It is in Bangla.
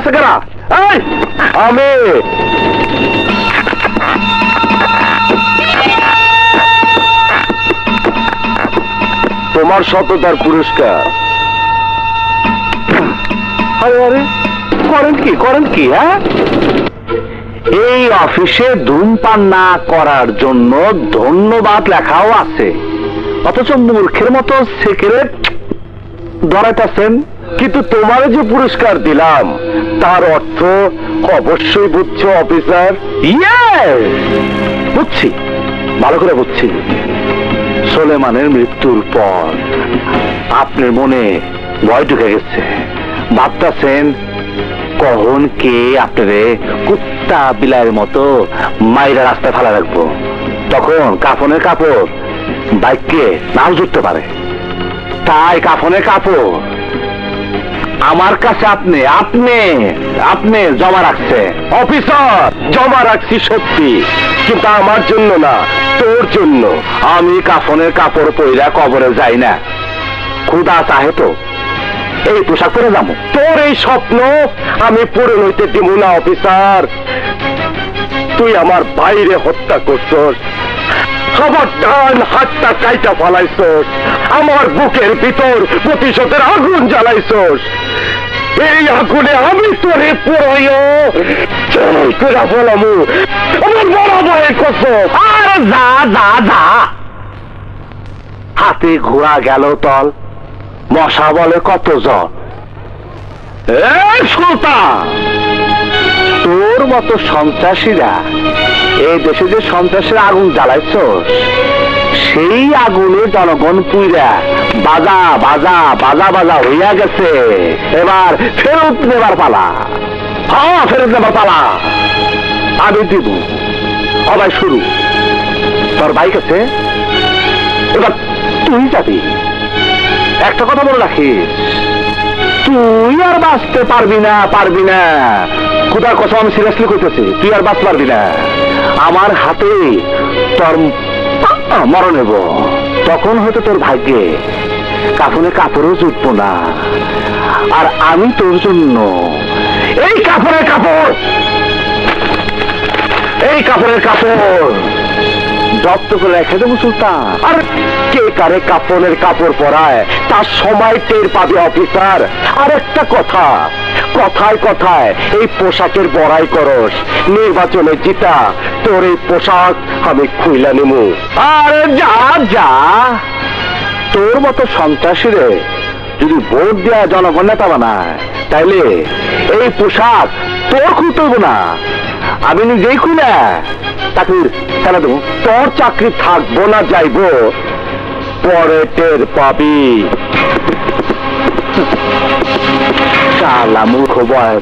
আছে কারা? এই আমি তোমার সততার পুরস্কার। আরে আরে করেন কি হ্যাঁ? এই অফিসে ধূমপান না করার জন্য ধন্যবাদ লেখাও আছে, অথচ মূর্খের মতো সিগারেট ধরাইতেছেন। কিন্তু তোমার যে পুরস্কার দিলাম তার অর্থ অবশ্যই বুঝছো অফিসার? ইয়েস, বুঝছি, ভালো করে বুঝছি। সোলেমানের মৃত্যুর পর আপনার মনে ভয় ঢুকে গেছে, ভাবতেছেন কখন কে আপনারে কুত্তা বিলাইয়ের মতো মাইরা রাস্তায় ফেলা রাখবো। তখন কাফনের কাপড় বাইককে নাও জুটতে পারে, তাই কাফনের কাপড় আমার কাছে আপনি জমা রাখছে। অফিসার, জমা রাখছি সত্যি, কিন্তু আমার জন্য না, তোর জন্য। আমি কাফনের কাপড় পইরা কবরে যাই না, খুদা চাহে তো এই পোশাক পরে যাবো। তোর এই স্বপ্ন আমি পূরণ হইতে দিব না অফিসার। তুই আমার বাইরে হত্যা করছস, আমার ডান হাতটা কাইটা ফলাইছস, আমার বুকের ভিতর প্রতিশোধের আগুন জ্বালাইছস। এই আগুনে আমি তোরে পুরাইও করে ফলামু, আমার বড় ভাইয়ের কসম। আর যা যা যা, হাতে ঘোড়া গেল তল, মশা বলে কত জল। সুলতান, তোর মতো সন্ত্রাসীরা এই দেশে যে সন্ত্রাসের আগুন জ্বালাইছস, সেই আগুনে জনগণ পুইরা বাজা বাজা বাজা বাজা হইয়া গেছে। এবার ফেরত নেবার পালা। হ্যাঁ, ফেরত নেবার পালা। আমি দিব, সবাই শুরু। তোর বাইক আছে, এবার তুই যাবি। একটা কথা বলে রাখিস, তুই আর বাঁচতে পারবি না। খুদার কথা আমি সিরিয়াসলি কইতেছি, তুই আর বাঁচতে পারবি না। আমার হাতে তোর মরণ নেব, তখন হয়তো তোর ভাগ্যে কাফনে কাপড়ও জুটবো না। আর আমি তোর জন্য এই কাপড়ের কাপড় জব্দ করে রেখে দেবো সুলতান। আর কে কারে কাপড়ের কাপড় পরায় তার সময় টের পাবে অফিসার। আর একটা কথা, কথায় এই পোশাকের বড়াই করস, নির্বাচনে জিতা তোর এই পোশাক আমি খুইলা নিমু। আরে যা যা, তোর মতো সন্ত্রাসীরে যদি ভোট দেওয়া জনগণ নেতা বানায়, তাইলে এই পোশাক তোর খুলতে হইব না, আমি নিজেই খুলে চাকরির ফেলে দেবো। তোর চাকরি থাকবো না যাইব পরে টের পাবি। শালা মূর্খ বয়।